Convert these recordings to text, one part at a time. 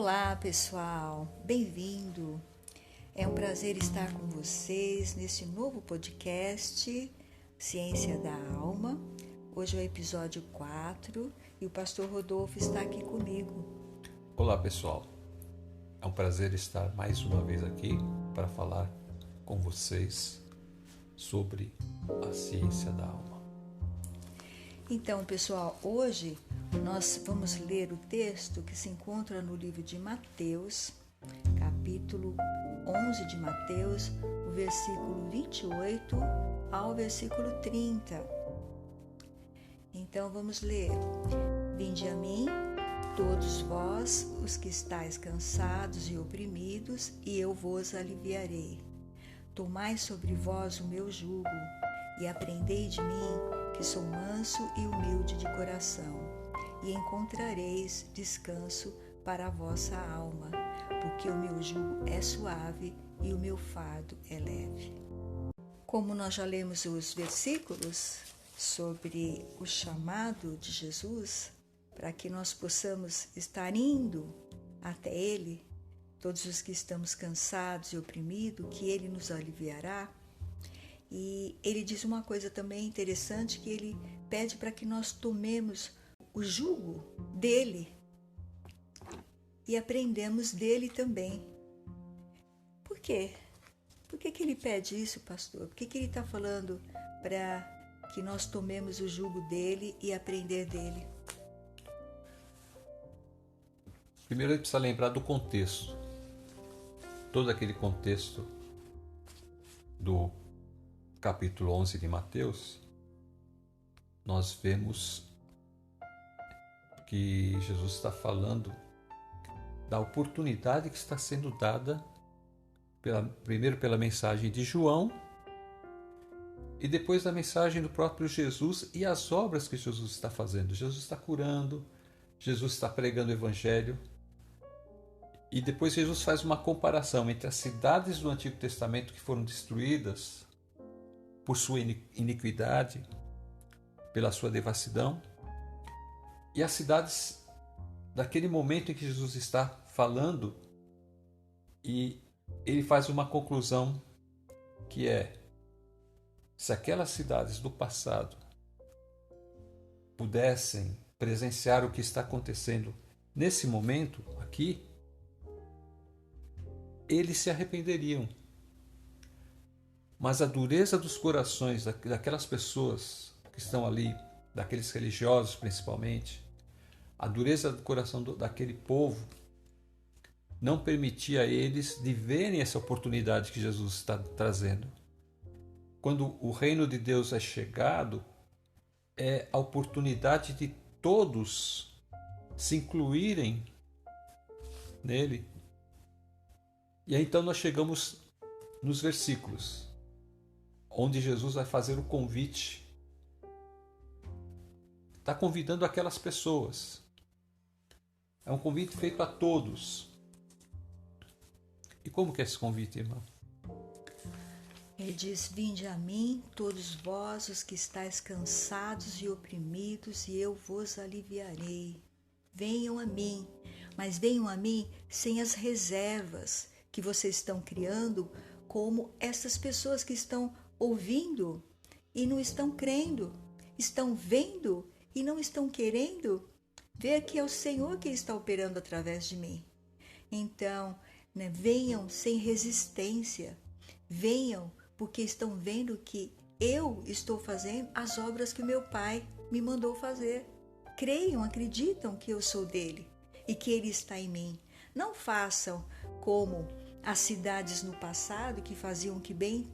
Olá, pessoal, bem-vindo. É um prazer estar com vocês nesse novo podcast Ciência da Alma. Hoje é o episódio 4 e o pastor Rodolfo está aqui comigo. Olá, pessoal. É um prazer estar mais uma vez aqui para falar com vocês sobre a ciência da alma. Então, pessoal, hoje nós vamos ler o texto que se encontra no livro de Mateus, capítulo 11 de Mateus, o versículo 28 ao versículo 30. Então, vamos ler. Vinde a mim, todos vós, os que estáis cansados e oprimidos, e eu vos aliviarei. Tomai sobre vós o meu jugo, e aprendei de mim, que sou manso e humilde de coração, e encontrareis descanso para a vossa alma, porque o meu jugo é suave e o meu fardo é leve. Como nós já lemos os versículos sobre o chamado de Jesus, para que nós possamos estar indo até Ele, todos os que estamos cansados e oprimidos, que Ele nos aliviará. E ele diz uma coisa também interessante, que ele pede para que nós tomemos o jugo dele e aprendemos dele também. Por quê? Por que ele pede isso, pastor? Por que ele está falando para que nós tomemos o jugo dele e aprender dele? Primeiro, a gente precisa lembrar do contexto. Todo aquele contexto do capítulo 11 de Mateus, nós vemos que Jesus está falando da oportunidade que está sendo dada primeiro pela mensagem de João e depois da mensagem do próprio Jesus e as obras que Jesus está fazendo. Jesus está curando, Jesus está pregando o Evangelho, e depois Jesus faz uma comparação entre as cidades do Antigo Testamento que foram destruídas por sua iniquidade, pela sua devassidão, e as cidades daquele momento em que Jesus está falando, e ele faz uma conclusão que é: se aquelas cidades do passado pudessem presenciar o que está acontecendo nesse momento aqui, eles se arrependeriam. Mas a dureza dos corações daquelas pessoas que estão ali, daqueles religiosos principalmente, a dureza do coração daquele povo não permitia a eles de verem essa oportunidade que Jesus está trazendo. Quando o reino de Deus é chegado, é a oportunidade de todos se incluírem nele. E aí então nós chegamos nos versículos onde Jesus vai fazer o convite. Está convidando aquelas pessoas. É um convite feito a todos. E como que é esse convite, irmão? Ele diz: vinde a mim, todos vós os que estáis cansados e oprimidos, e eu vos aliviarei. Venham a mim, mas venham a mim sem as reservas que vocês estão criando, como essas pessoas que estão ouvindo e não estão crendo, estão vendo e não estão querendo ver que é o Senhor que está operando através de mim. Então, venham sem resistência, venham porque estão vendo que eu estou fazendo as obras que o meu Pai me mandou fazer. Creiam, acreditam que eu sou dele e que ele está em mim. Não façam como as cidades no passado que faziam o que bem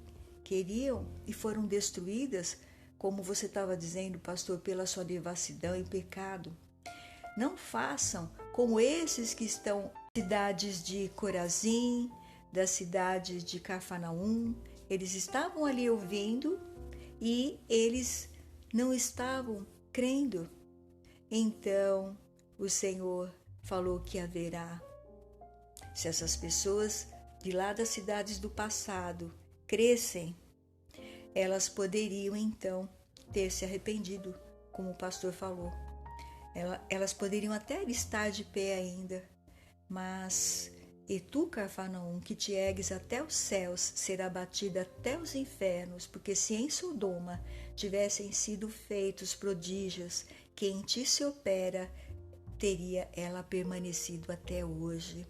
queriam e foram destruídas, como você estava dizendo, pastor, pela sua devassidão e pecado. Não façam como esses que estão nas cidades de Corazim, das cidades de Cafarnaum. Eles estavam ali ouvindo e eles não estavam crendo. Então o Senhor falou que haverá. Se essas pessoas de lá das cidades do passado crescem, elas poderiam então ter se arrependido, como o pastor falou. Elas poderiam até estar de pé ainda, Mas e tu, Cafarnaum, que te ergues até os céus, será batida até os infernos, porque se em Sodoma tivessem sido feitos prodígios que em ti se opera, teria ela permanecido até hoje.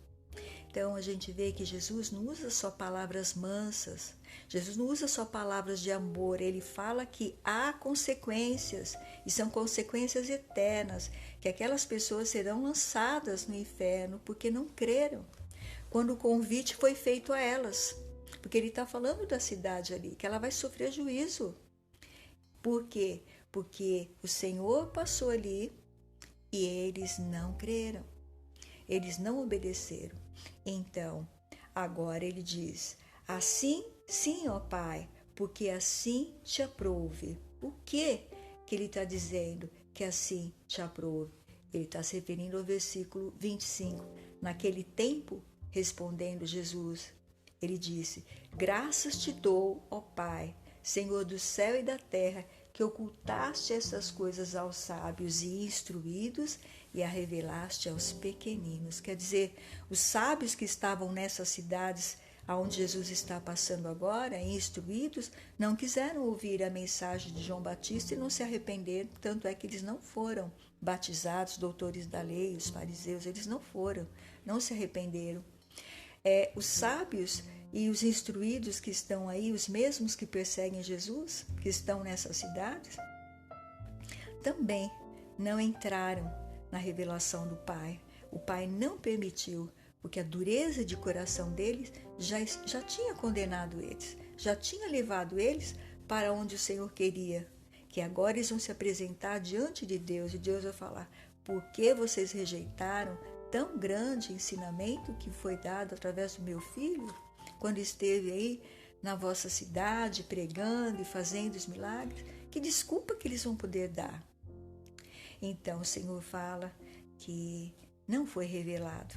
Então a gente vê que Jesus não usa só palavras mansas, Jesus não usa só palavras de amor, ele fala que há consequências, e são consequências eternas, que aquelas pessoas serão lançadas no inferno porque não creram, quando o convite foi feito a elas. Porque ele está falando da cidade ali, que ela vai sofrer juízo. Por quê? Porque o Senhor passou ali e eles não creram, eles não obedeceram. Então, agora ele diz, assim, sim, ó Pai, porque assim te aprouve. O que ele está dizendo que assim te aprouve? Ele está se referindo ao versículo 25. Naquele tempo, respondendo Jesus, ele disse, graças te dou, ó Pai, Senhor do céu e da terra, que ocultaste essas coisas aos sábios e instruídos e a revelaste aos pequeninos. Quer dizer, os sábios que estavam nessas cidades aonde Jesus está passando agora, instruídos, não quiseram ouvir a mensagem de João Batista e não se arrependeram, tanto é que eles não foram batizados, doutores da lei, os fariseus, eles não foram, não se arrependeram. Os sábios e os instruídos que estão aí, os mesmos que perseguem Jesus, que estão nessas cidades, também não entraram na revelação do Pai. O Pai não permitiu, porque a dureza de coração deles já tinha condenado eles, já tinha levado eles para onde o Senhor queria, que agora eles vão se apresentar diante de Deus, e Deus vai falar, por que vocês rejeitaram tão grande ensinamento que foi dado através do meu filho, quando esteve aí na vossa cidade, pregando e fazendo os milagres? Que desculpa que eles vão poder dar? Então o Senhor fala que não foi revelado,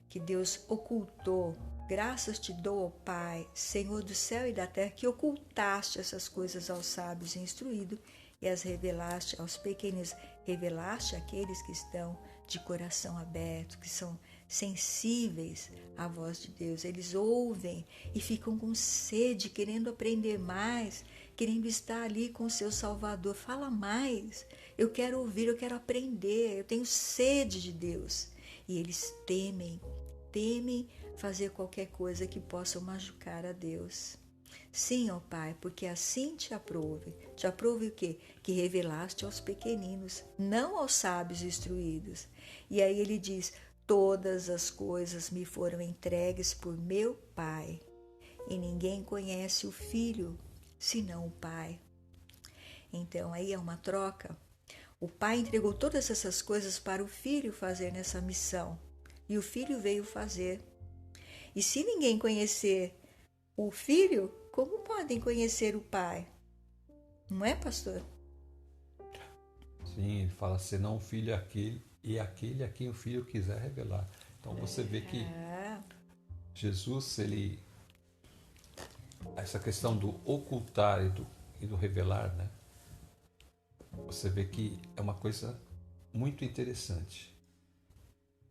que Deus ocultou. Graças te dou, ó Pai, Senhor do céu e da terra, que ocultaste essas coisas aos sábios e instruídos e as revelaste aos pequenos. Revelaste àqueles que estão de coração aberto, que são sensíveis à voz de Deus. Eles ouvem e ficam com sede, querendo aprender mais, querendo estar ali com o seu Salvador. Fala mais, eu quero ouvir, eu quero aprender, eu tenho sede de Deus. E eles temem fazer qualquer coisa que possa machucar a Deus. Sim, ó Pai, porque assim te aprouve. Te aprouve o quê? Que revelaste aos pequeninos, não aos sábios instruídos. E aí ele diz, todas as coisas me foram entregues por meu Pai, e ninguém conhece o Filho, senão o Pai. Então aí é uma troca. O Pai entregou todas essas coisas para o Filho fazer nessa missão, e o Filho veio fazer. E se ninguém conhecer o Filho, como podem conhecer o Pai? Não é, pastor? Sim, ele fala, senão o Filho é aquele, e aquele a quem o Filho quiser revelar. Então você vê que Jesus, essa questão do ocultar e do revelar, né? Você vê que é uma coisa muito interessante.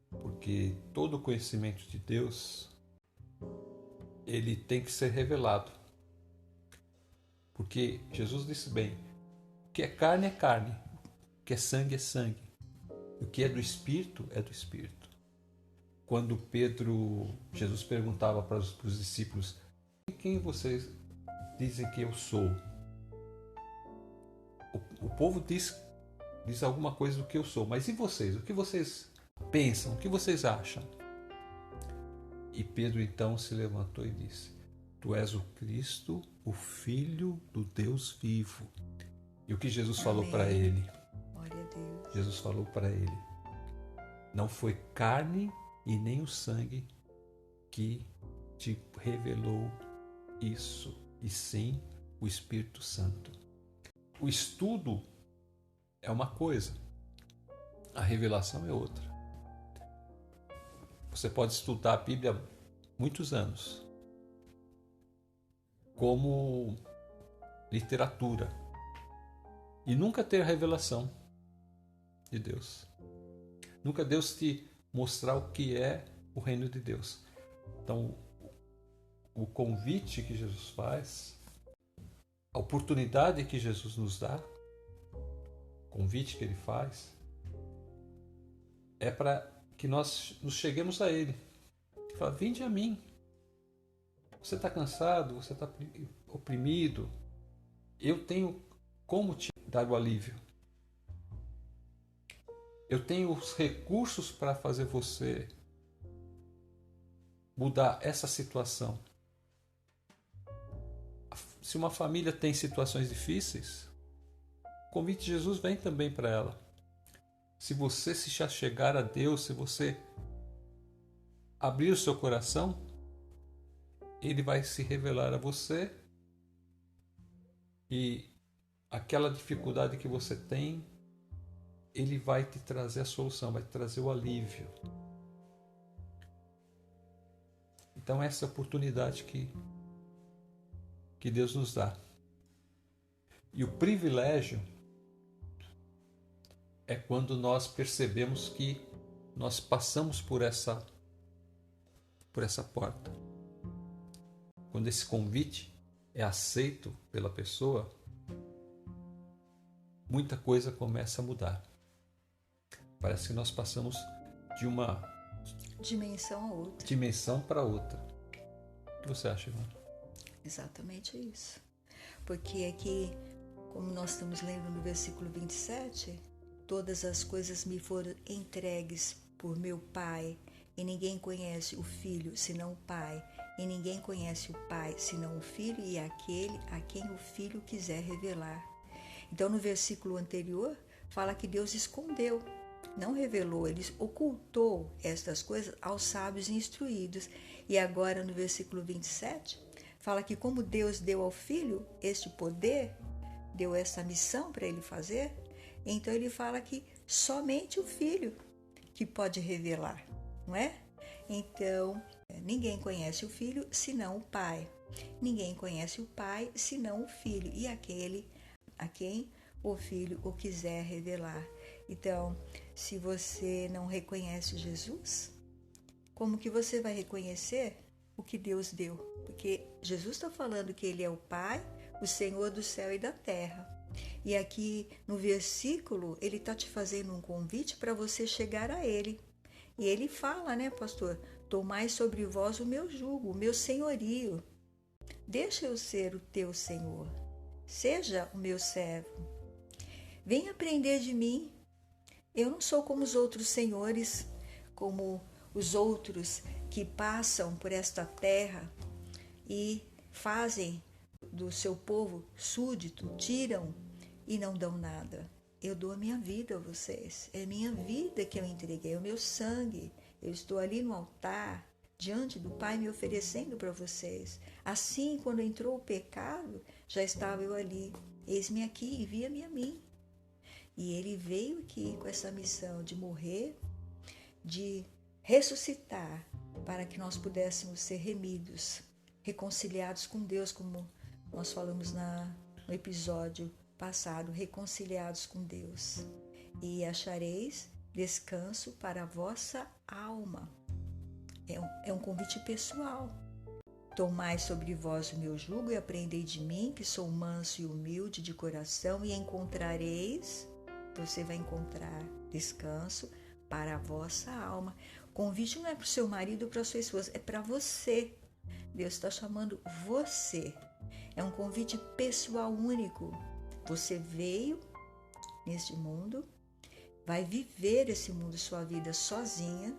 Porque todo o conhecimento de Deus, ele tem que ser revelado. Porque Jesus disse bem, o que é carne, o que é sangue, o que é do Espírito, é do Espírito. Quando Jesus perguntava para os discípulos, quem vocês dizem que eu sou? O povo diz alguma coisa do que eu sou, mas e vocês? O que vocês pensam? O que vocês acham? E Pedro então se levantou e disse, tu és o Cristo, o Filho do Deus vivo. E o que Jesus falou para ele? Glória a Deus. Jesus falou para ele, não foi carne e nem o sangue que te revelou isso, e sim o Espírito Santo. O estudo é uma coisa, a revelação é outra. Você pode estudar a Bíblia há muitos anos, como literatura, e nunca ter a revelação de Deus. Nunca Deus te mostrar o que é o reino de Deus. Então, o convite que Jesus faz, a oportunidade que Jesus nos dá, o convite que ele faz, é para que nós nos cheguemos a ele. Ele fala: vinde a mim. Você está cansado, você está oprimido, eu tenho como te dar o alívio. Eu tenho os recursos para fazer você mudar essa situação. Se uma família tem situações difíceis, o convite de Jesus vem também para ela. Se você se chegar a Deus, se você abrir o seu coração, Ele vai se revelar a você e aquela dificuldade que você tem, Ele vai te trazer a solução, vai te trazer o alívio. Então essa é a oportunidade que Deus nos dá. E o privilégio é quando nós percebemos que nós passamos por essa porta. Quando esse convite é aceito pela pessoa, muita coisa começa a mudar. Parece que nós passamos de uma dimensão para outra. O que você acha, Ivana? Exatamente isso. Porque aqui, como nós estamos lendo no versículo 27, todas as coisas me foram entregues por meu Pai, e ninguém conhece o Filho senão o Pai, e ninguém conhece o Pai senão o Filho e aquele a quem o Filho quiser revelar. Então, no versículo anterior, fala que Deus escondeu, não revelou, Ele ocultou estas coisas aos sábios instruídos. E agora, no versículo 27, fala que como Deus deu ao Filho este poder, deu essa missão para Ele fazer, então Ele fala que somente o Filho que pode revelar, não é? Então, ninguém conhece o Filho senão o Pai. Ninguém conhece o Pai senão o Filho e aquele a quem o Filho o quiser revelar. Então, se você não reconhece Jesus, como que você vai reconhecer o que Deus deu? Porque Jesus está falando que Ele é o Pai, o Senhor do céu e da terra. E aqui no versículo, Ele está te fazendo um convite para você chegar a Ele. E Ele fala, né, pastor? Tomai sobre vós o meu jugo, o meu senhorio. Deixa eu ser o teu Senhor. Seja o meu servo. Venha aprender de mim. Eu não sou como os outros senhores, como os outros que passam por esta terra e fazem do seu povo súdito, tiram e não dão nada. Eu dou a minha vida a vocês. É minha vida que eu entreguei, é o meu sangue. Eu estou ali no altar, diante do Pai, me oferecendo para vocês. Assim, quando entrou o pecado, já estava eu ali. Eis-me aqui, envia-me a mim. E Ele veio aqui com essa missão de morrer, de ressuscitar, para que nós pudéssemos ser remidos, reconciliados com Deus, como nós falamos no episódio passado, reconciliados com Deus. E achareis descanso para a vossa alma. É um convite pessoal. Tomai sobre vós o meu jugo e aprendei de mim, que sou manso e humilde de coração, e encontrareis, você vai encontrar descanso para a vossa alma. O convite não é para o seu marido ou para a sua esposa, é para você. Deus está chamando você. É um convite pessoal único. Você veio neste mundo, vai viver esse mundo, sua vida sozinha,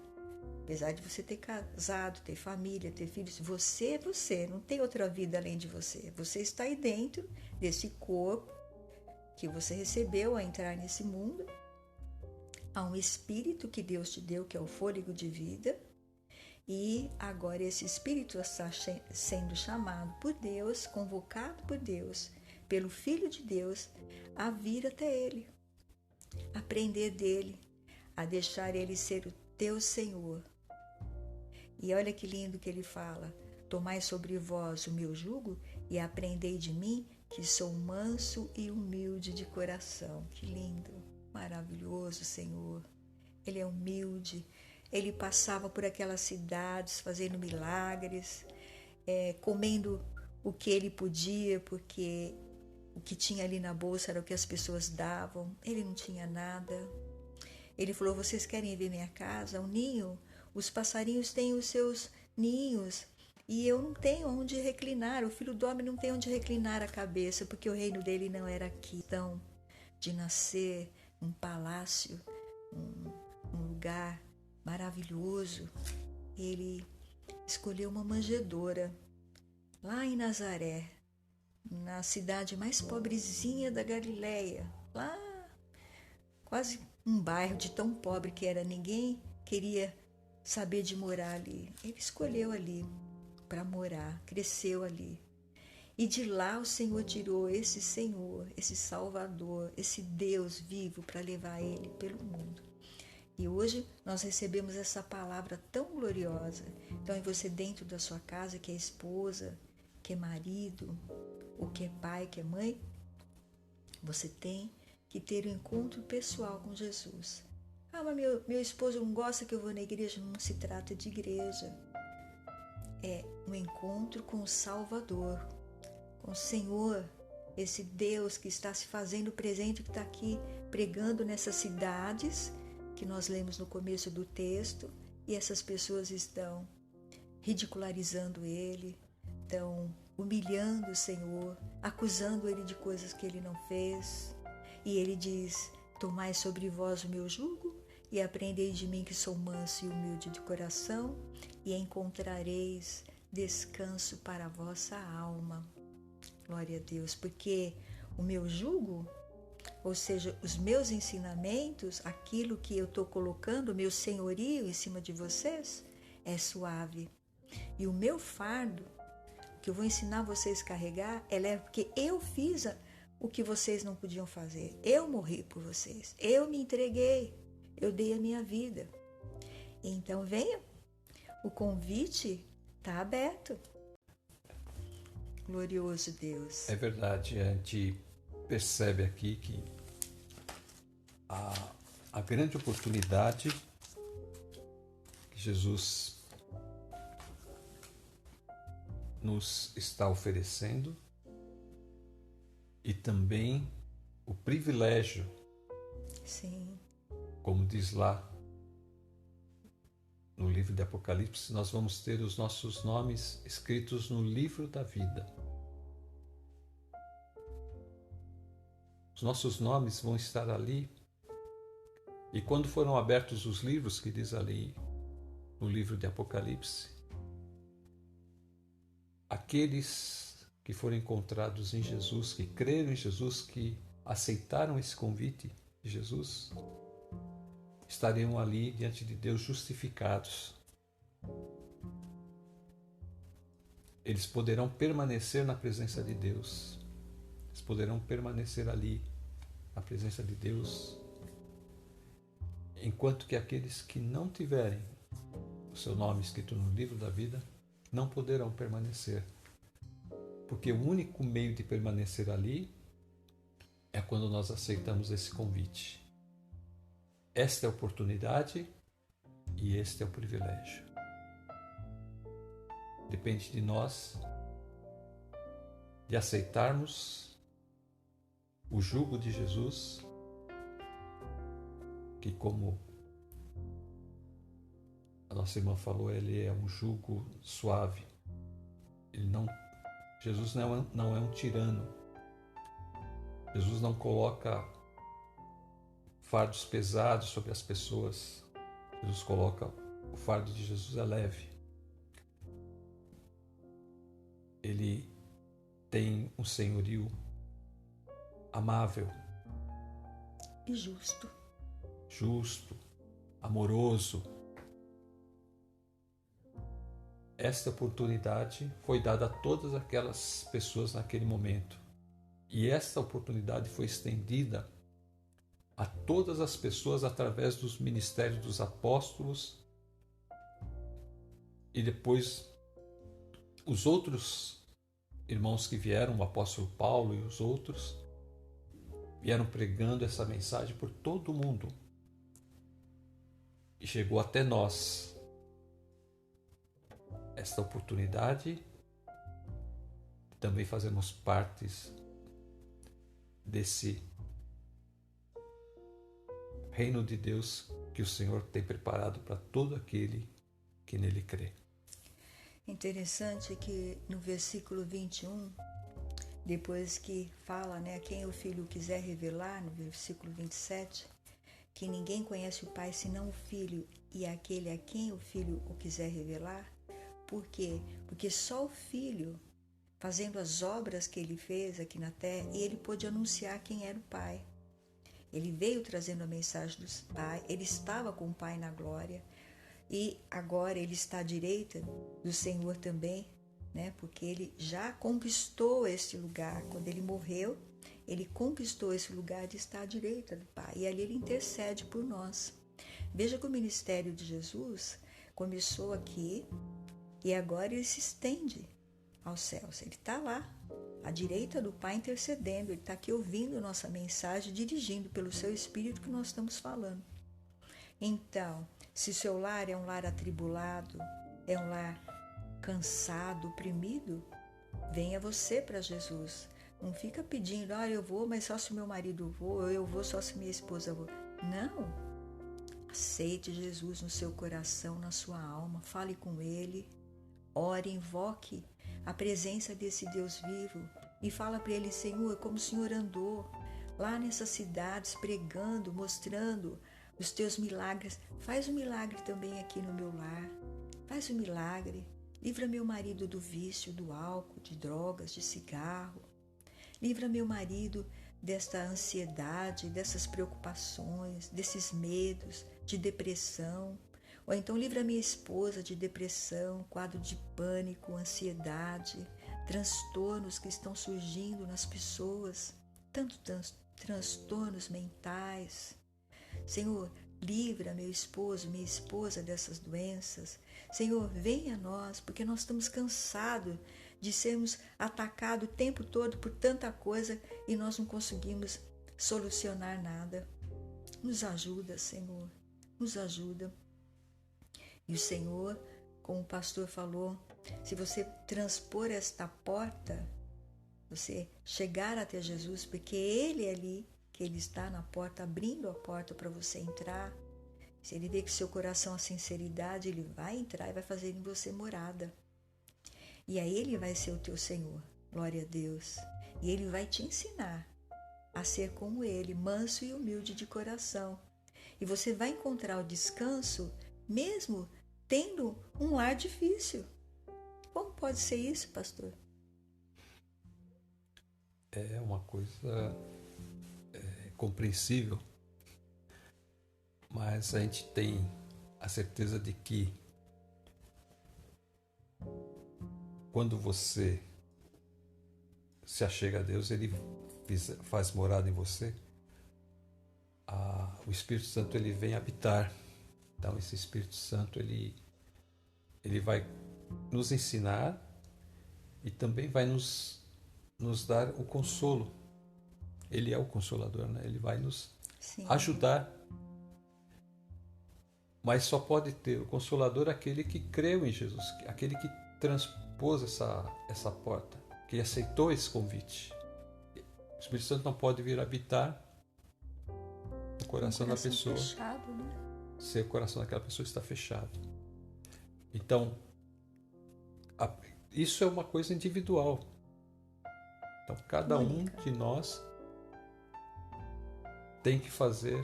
apesar de você ter casado, ter família, ter filhos. Você é você, não tem outra vida além de você. Você está aí dentro desse corpo que você recebeu a entrar nesse mundo. Há um espírito que Deus te deu, que é o fôlego de vida. E agora esse espírito está sendo chamado por Deus, convocado por Deus, pelo Filho de Deus, a vir até Ele, aprender dEle, a deixar Ele ser o teu Senhor. E olha que lindo que Ele fala: tomai sobre vós o meu jugo e aprendei de mim, que sou manso e humilde de coração. Que lindo, maravilhoso Senhor. Ele é humilde, ele passava por aquelas cidades fazendo milagres, comendo o que ele podia, porque o que tinha ali na bolsa era o que as pessoas davam. Ele não tinha nada. Ele falou: vocês querem ver minha casa? Um ninho? Os passarinhos têm os seus ninhos e eu não tenho onde reclinar. O filho do homem não tem onde reclinar a cabeça, porque o reino dele não era aqui. Então, de nascer num palácio, um lugar maravilhoso, ele escolheu uma manjedoura lá em Nazaré, na cidade mais pobrezinha da Galileia, lá quase um bairro de tão pobre que era, ninguém queria saber de morar ali. Ele escolheu ali para morar, cresceu ali. E de lá o Senhor tirou esse Senhor, esse Salvador, esse Deus vivo para levar ele pelo mundo. E hoje nós recebemos essa palavra tão gloriosa. Então, é você dentro da sua casa, que é esposa, que é marido, ou que é pai, que é mãe, você tem que ter um encontro pessoal com Jesus. Ah, mas meu esposo não gosta que eu vou na igreja. Não se trata de igreja. É um encontro com o Salvador, com o Senhor, esse Deus que está se fazendo presente, que está aqui pregando nessas cidades que nós lemos no começo do texto, e essas pessoas estão ridicularizando ele, estão humilhando o Senhor, acusando ele de coisas que ele não fez. E ele diz: tomai sobre vós o meu jugo e aprendei de mim, que sou manso e humilde de coração, e encontrareis descanso para a vossa alma. Glória a Deus, porque o meu jugo, ou seja, os meus ensinamentos, aquilo que eu estou colocando, o meu senhorio em cima de vocês, é suave. E o meu fardo, que eu vou ensinar vocês a carregar, é leve, porque eu fiz o que vocês não podiam fazer. Eu morri por vocês, eu me entreguei, eu dei a minha vida. Então venham, o convite está aberto. Glorioso Deus. É verdade, a gente percebe aqui que a grande oportunidade que Jesus nos está oferecendo, e também o privilégio, sim, como diz lá no livro de Apocalipse, nós vamos ter os nossos nomes escritos no livro da vida. Os nossos nomes vão estar ali, e quando foram abertos os livros, que diz ali no livro de Apocalipse, aqueles que foram encontrados em Jesus, que creram em Jesus, que aceitaram esse convite de Jesus, estariam ali diante de Deus justificados. Eles poderão permanecer na presença de Deus. Eles poderão permanecer ali na presença de Deus, enquanto que aqueles que não tiverem o seu nome escrito no livro da vida não poderão permanecer. Porque o único meio de permanecer ali é quando nós aceitamos esse convite. Esta é a oportunidade e este é o privilégio. Depende de nós de aceitarmos o jugo de Jesus, que, como a nossa irmã falou, ele é um jugo suave. Jesus não é um tirano. Jesus não coloca fardos pesados sobre as pessoas. Jesus coloca, o fardo de Jesus é leve. Ele tem um senhorio amável e justo, amoroso. Esta oportunidade foi dada a todas aquelas pessoas naquele momento. E esta oportunidade foi estendida a todas as pessoas através dos ministérios dos apóstolos, e depois os outros irmãos que vieram, o apóstolo Paulo e os outros, vieram pregando essa mensagem por todo o mundo. e chegou até nós esta oportunidade. Também fazemos partes desse reino de Deus que o Senhor tem preparado para todo aquele que nele crê. Interessante que no versículo 21, depois que fala, né, a quem o Filho quiser revelar, no versículo 27, que ninguém conhece o Pai senão o Filho e aquele a quem o Filho o quiser revelar. Por quê? Porque só o Filho, fazendo as obras que ele fez aqui na terra, e ele pôde anunciar quem era o Pai. Ele veio trazendo a mensagem do Pai, ele estava com o Pai na glória, e agora ele está à direita do Senhor também, né? Porque ele já conquistou esse lugar. Quando ele morreu, ele conquistou esse lugar de estar à direita do Pai, e ali ele intercede por nós. Veja que o ministério de Jesus começou aqui e agora ele se estende aos céus. Ele está lá, à direita do Pai, intercedendo. Ele está aqui ouvindo nossa mensagem, dirigindo pelo seu Espírito que nós estamos falando. Então, se seu lar é um lar atribulado, é um lar cansado, oprimido, venha você para Jesus. Não fica pedindo, eu vou, mas só se meu marido for, ou eu vou só se minha esposa for. Não. Aceite Jesus no seu coração, na sua alma, fale com Ele, ore, invoque a presença desse Deus vivo e fala para Ele: Senhor, como o Senhor andou lá nessas cidades pregando, mostrando os teus milagres, faz um milagre também aqui no meu lar, faz um milagre, livra meu marido do vício, do álcool, de drogas, de cigarro, livra meu marido desta ansiedade, dessas preocupações, desses medos, de depressão. Ou então livra minha esposa de depressão, quadro de pânico, ansiedade, transtornos que estão surgindo nas pessoas, tanto transtornos mentais. Senhor, livra meu esposo, minha esposa dessas doenças. Senhor, venha a nós, porque nós estamos cansados de sermos atacados o tempo todo por tanta coisa e nós não conseguimos solucionar nada. Nos ajuda, Senhor, nos ajuda. E o Senhor, como o pastor falou, se você transpor esta porta, você chegar até Jesus, porque Ele é ali, que Ele está na porta, abrindo a porta para você entrar. Se Ele vê que seu coração a sinceridade, Ele vai entrar e vai fazer em você morada. E aí Ele vai ser o teu Senhor, glória a Deus. E Ele vai te ensinar a ser como Ele, manso e humilde de coração. E você vai encontrar o descanso mesmo tendo um lar difícil. Como pode ser isso, pastor? É uma coisa compreensível, mas a gente tem a certeza de que quando você se achega a Deus, Ele faz morada em você, o Espírito Santo ele vem habitar. Então esse Espírito Santo ele vai nos ensinar e também vai nos dar o consolo. Ele é o Consolador, né? Ele vai nos ajudar. Mas só pode ter o Consolador aquele que creu em Jesus, aquele que transpôs essa porta, que aceitou esse convite. O Espírito Santo não pode vir habitar no coração da pessoa. Fechado, né? Se o coração daquela pessoa está fechado. Então, isso é uma coisa individual. Então, cada um de nós tem que fazer,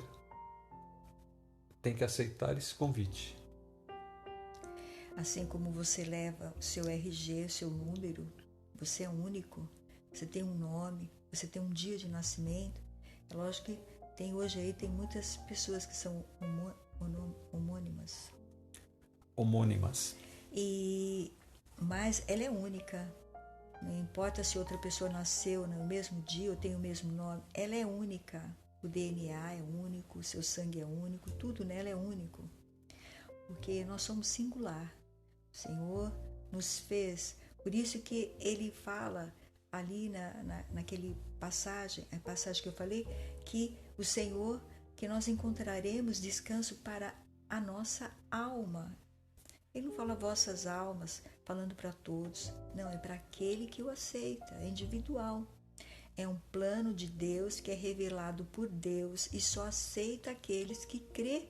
tem que aceitar esse convite. Assim como você leva o seu RG, o seu número, você é único, você tem um nome, você tem um dia de nascimento. É lógico que tem muitas pessoas que são homônimas. Mas ela é única. Não importa se outra pessoa nasceu no mesmo dia ou tem o mesmo nome, ela é única. O DNA é único, o seu sangue é único, tudo nela é único. Porque nós somos singular. O Senhor nos fez. Por isso que Ele fala ali naquele passagem, a passagem que eu falei, que o Senhor, que nós encontraremos descanso para a nossa alma. Ele não fala vossas almas, falando para todos. Não, é para aquele que o aceita, é individual. É um plano de Deus que é revelado por Deus e só aceita aqueles que crê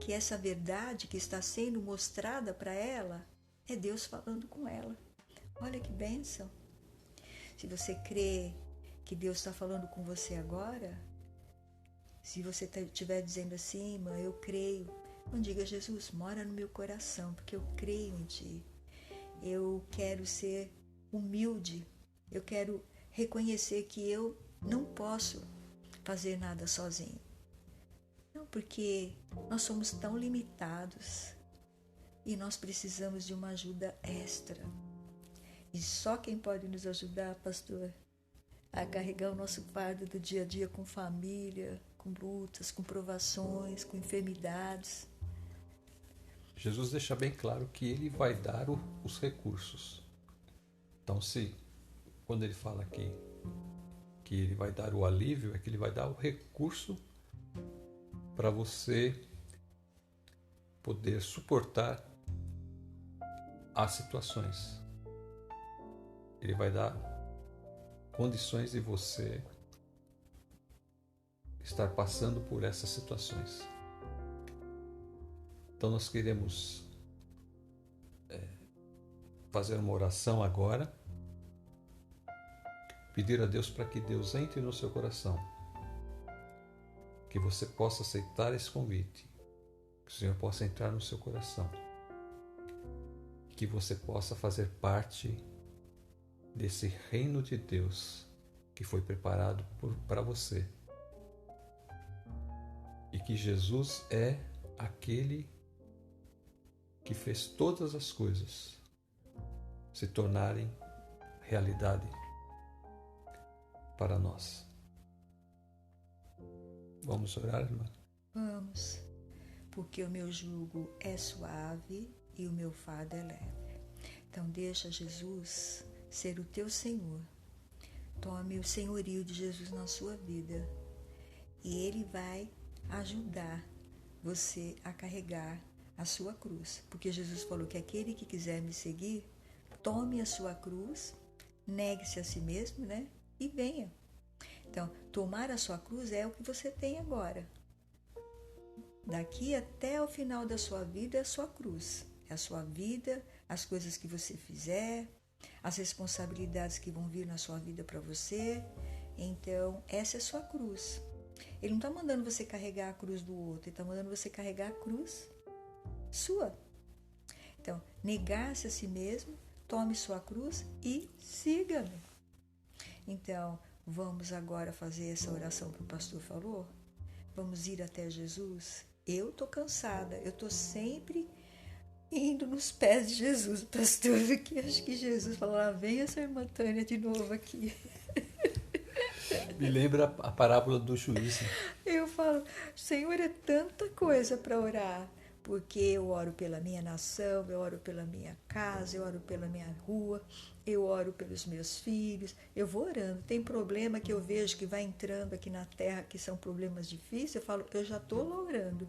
que essa verdade que está sendo mostrada para ela é Deus falando com ela. Olha que bênção! Se você crê que Deus está falando com você agora, se você estiver dizendo assim, mãe, eu creio, não diga, Jesus, mora no meu coração, porque eu creio em Ti. Eu quero ser humilde, eu quero reconhecer que eu não posso fazer nada sozinho. Não, porque nós somos tão limitados e nós precisamos de uma ajuda extra. E só quem pode nos ajudar, pastor, a carregar o nosso fardo do dia a dia com família, com lutas, com provações, com enfermidades. Jesus deixa bem claro que Ele vai dar os recursos. Então, quando Ele fala que Ele vai dar o alívio, é que Ele vai dar o recurso para você poder suportar as situações. Ele vai dar condições de você estar passando por essas situações. Então nós queremos fazer uma oração agora, pedir a Deus para que Deus entre no seu coração, que você possa aceitar esse convite, que o Senhor possa entrar no seu coração, que você possa fazer parte desse reino de Deus que foi preparado para você, e que Jesus é aquele que fez todas as coisas se tornarem realidade para nós. Vamos orar, irmã? Vamos, porque o meu jugo é suave e o meu fardo é leve. Então deixa Jesus ser o teu Senhor. Tome o senhorio de Jesus na sua vida e Ele vai ajudar você a carregar a sua cruz. Porque Jesus falou que aquele que quiser me seguir, tome a sua cruz, negue-se a si mesmo, né? E venha. Então, tomar a sua cruz é o que você tem agora. Daqui até o final da sua vida é a sua cruz. É a sua vida, as coisas que você fizer, as responsabilidades que vão vir na sua vida para você. Então, essa é a sua cruz. Ele não está mandando você carregar a cruz do outro, ele está mandando você carregar a cruz sua. Então, negar-se a si mesmo, tome sua cruz e siga-me. Então, vamos agora fazer essa oração que o pastor falou? Vamos ir até Jesus? Eu estou cansada, eu estou sempre indo nos pés de Jesus, pastor, porque acho que Jesus falou, lá vem essa irmã Tânia de novo aqui. Me lembra a parábola do juiz. Eu falo, Senhor, é tanta coisa para orar, porque eu oro pela minha nação, eu oro pela minha casa, eu oro pela minha rua, eu oro pelos meus filhos, eu vou orando. Tem problema que eu vejo que vai entrando aqui na terra, que são problemas difíceis, eu falo, eu já estou lá orando.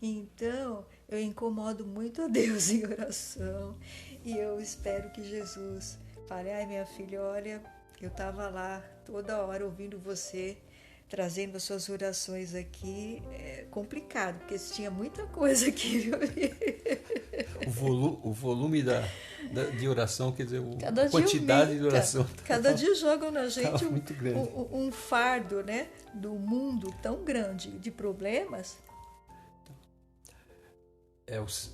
Então, eu incomodo muito a Deus em oração e eu espero que Jesus fale, ai minha filha, olha, eu estava lá toda hora ouvindo você, trazendo as suas orações aqui. É complicado, porque tinha muita coisa aqui. O volume de oração, quer dizer, Cada a quantidade de oração. Cada dia jogam na gente muito grande. Um fardo, né, do mundo tão grande de problemas.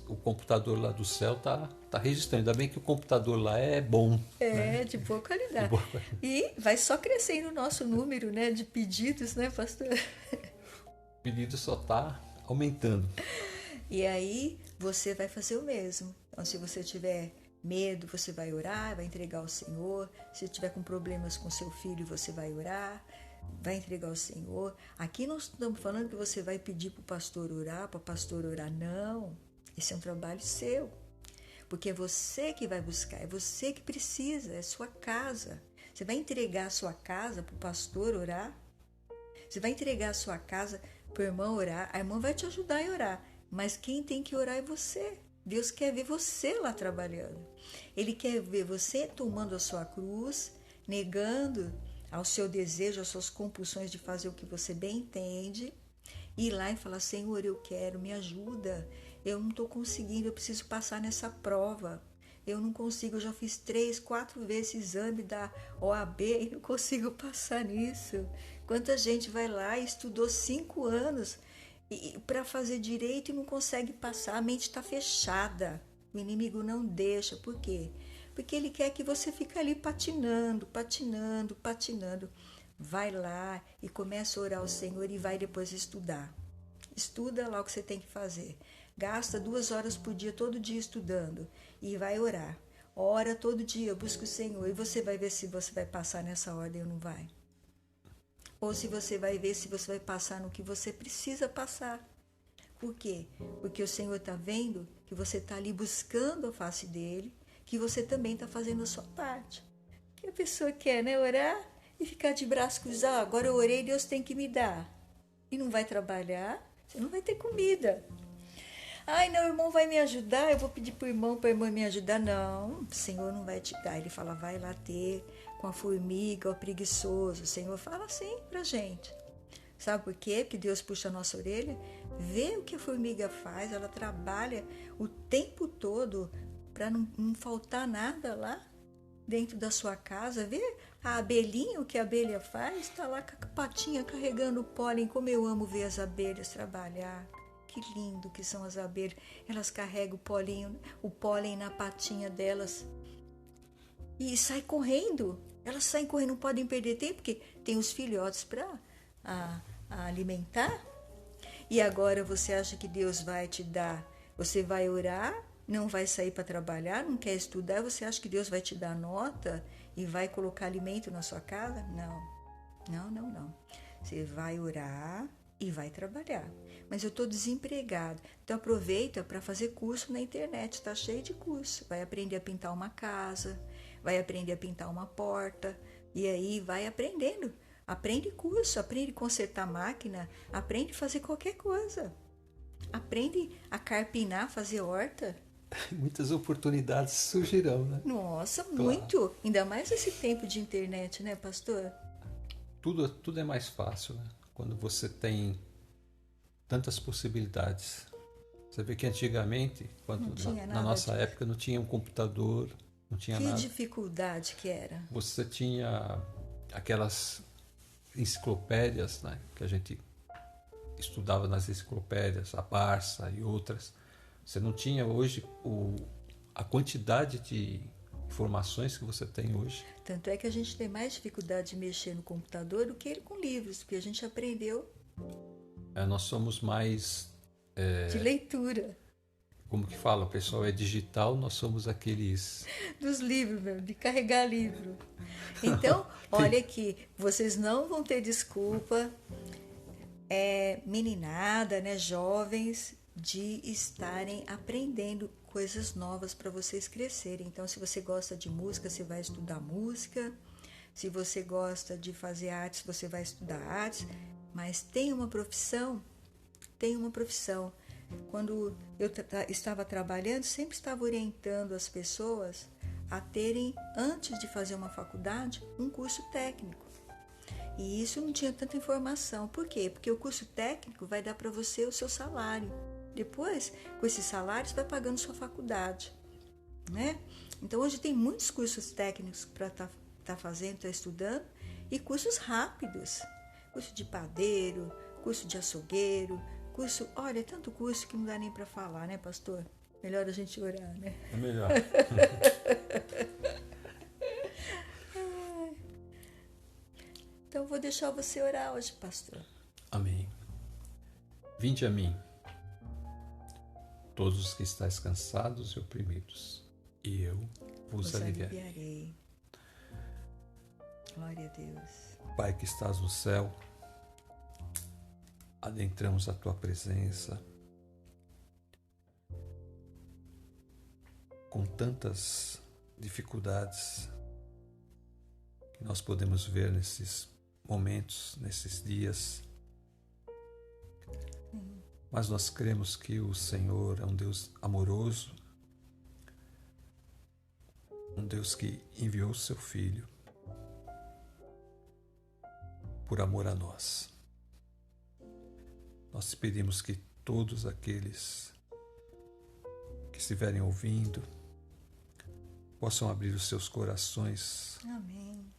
O computador lá do céu tá registrando. Ainda bem que o computador lá é bom. Né? De boa qualidade. E vai só crescendo o nosso número, né, de pedidos, né, pastor? O pedido só está aumentando. E aí você vai fazer o mesmo. Então, se você tiver medo, você vai orar, vai entregar ao Senhor. Se tiver com problemas com seu filho, você vai orar, vai entregar ao Senhor. Aqui não estamos falando que você vai pedir para o pastor orar, para o pastor orar. Não, esse é um trabalho seu. Porque é você que vai buscar, é você que precisa, é sua casa. Você vai entregar a sua casa para o pastor orar? Você vai entregar a sua casa para a irmã orar, a irmã vai te ajudar a orar, mas quem tem que orar é você. Deus quer ver você lá trabalhando. Ele quer ver você tomando a sua cruz, negando ao seu desejo, às suas compulsões de fazer o que você bem entende, ir lá e falar: Senhor, eu quero, me ajuda. Eu não estou conseguindo, eu preciso passar nessa prova. Eu não consigo, eu já fiz 3, 4 vezes exame da OAB e não consigo passar nisso. Quanta gente vai lá e estudou 5 anos para fazer direito e não consegue passar, a mente está fechada. O inimigo não deixa. Por quê? Porque ele quer que você fique ali patinando, patinando, patinando. Vai lá e começa a orar ao Senhor e vai depois estudar. Estuda lá o que você tem que fazer. Gasta 2 horas por dia, todo dia estudando. E vai orar. Ora todo dia, busca o Senhor. E você vai ver se você vai passar nessa ordem ou não vai. Ou se você vai ver se você vai passar no que você precisa passar. Por quê? Porque o Senhor está vendo que você está ali buscando a face dele, que você também está fazendo a sua parte. Que a pessoa quer, né? Orar e ficar de braço cruzado. Agora eu orei, Deus tem que me dar. E não vai trabalhar, você não vai ter comida. Ai, não, o irmão vai me ajudar, eu vou pedir para o irmão, para a irmã me ajudar. Não, o Senhor não vai te dar. Ele fala: vai lá ter com a formiga, o preguiçoso. O Senhor fala assim pra gente. Sabe por quê? Porque Deus puxa a nossa orelha, vê o que a formiga faz, ela trabalha o tempo todo para não faltar nada lá dentro da sua casa. Vê a abelhinha, o que a abelha faz, está lá com a patinha carregando o pólen. Como eu amo ver as abelhas trabalhar. Que lindo que são as abelhas. Elas carregam o pólen na patinha delas e saem correndo. Elas saem correndo, não podem perder tempo, porque tem os filhotes para alimentar. E agora você acha que Deus vai te dar? Você vai orar, não vai sair para trabalhar, não quer estudar, você acha que Deus vai te dar nota e vai colocar alimento na sua casa? Não, não, não, não. Você vai orar e vai trabalhar. Mas eu estou desempregado, então aproveita para fazer curso na internet, está cheio de curso. Vai aprender a pintar uma casa, vai aprender a pintar uma porta, e aí vai aprendendo. Aprende curso, aprende a consertar máquina, aprende a fazer qualquer coisa. Aprende a carpinar, fazer horta. Muitas oportunidades surgirão, né? Nossa, Claro. muito! Ainda mais esse tempo de internet, né, pastor? Tudo é mais fácil, né? Quando você tem tantas possibilidades. Você vê que antigamente, na nossa época, não tinha um computador, não tinha nada. Que dificuldade que era. Você tinha aquelas enciclopédias, né, que a gente estudava nas enciclopédias, a Barça e outras. Você não tinha hoje a quantidade de informações que você tem hoje. Tanto é que a gente tem mais dificuldade de mexer no computador do que ele com livros, porque a gente aprendeu Nós somos mais... de leitura. Como que fala? O pessoal é digital, nós somos aqueles... Dos livros, meu, de carregar livro. Então, olha aqui, vocês não vão ter desculpa, meninada, né, jovens, de estarem aprendendo coisas novas para vocês crescerem. Então, se você gosta de música, você vai estudar música. Se você gosta de fazer artes, você vai estudar artes. Mas tem uma profissão. Quando eu estava trabalhando, sempre estava orientando as pessoas a terem, antes de fazer uma faculdade, um curso técnico. E isso não tinha tanta informação. Por quê? Porque o curso técnico vai dar para você o seu salário. Depois, com esse salário, você vai pagando sua faculdade, né? Então, hoje tem muitos cursos técnicos para tá fazendo, tá estudando, e cursos rápidos. Curso de padeiro, curso de açougueiro, curso... Olha, é tanto curso que não dá nem para falar, né, pastor? Melhor a gente orar, né? É melhor. Então, vou deixar você orar hoje, pastor. Amém. Vinde a mim, todos os que estáis cansados e oprimidos, e eu vos aliviarei. Glória a Deus. Pai que estás no céu, adentramos a tua presença com tantas dificuldades que nós podemos ver nesses momentos, nesses dias, mas nós cremos que o Senhor é um Deus amoroso, um Deus que enviou o seu Filho por amor a nós. Nós te pedimos que todos aqueles que estiverem ouvindo possam abrir os seus corações. Amém.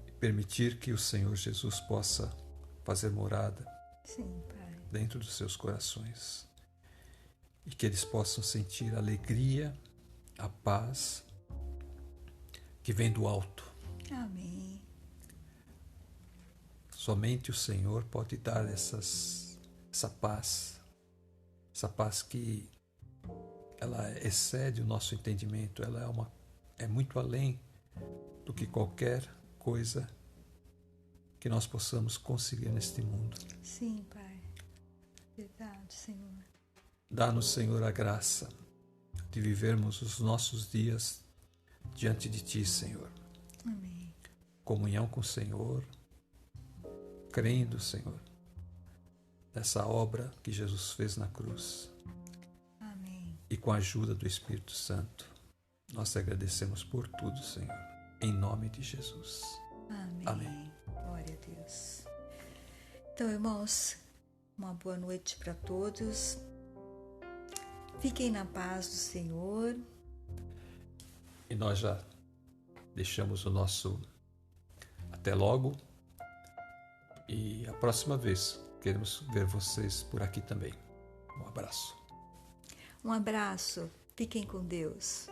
E permitir que o Senhor Jesus possa fazer morada, Sim, Pai. dentro dos seus corações. E que eles possam sentir a alegria, a paz que vem do alto. Amém. Somente o Senhor pode dar essa paz que ela excede o nosso entendimento, ela é muito além do que qualquer coisa que nós possamos conseguir neste mundo. Sim, Pai. Verdade, Senhor. Dá-nos, Senhor, a graça de vivermos os nossos dias diante de Ti, Senhor. Amém. Comunhão com o Senhor, crendo, Senhor, nessa obra que Jesus fez na cruz. Amém. E com a ajuda do Espírito Santo, nós te agradecemos por tudo, Senhor. Em nome de Jesus. Amém. Amém. Glória a Deus. Então, irmãos, uma boa noite para todos. Fiquem na paz do Senhor. E nós já deixamos o nosso até logo. E a próxima vez queremos ver vocês por aqui também. Um abraço. Um abraço. Fiquem com Deus.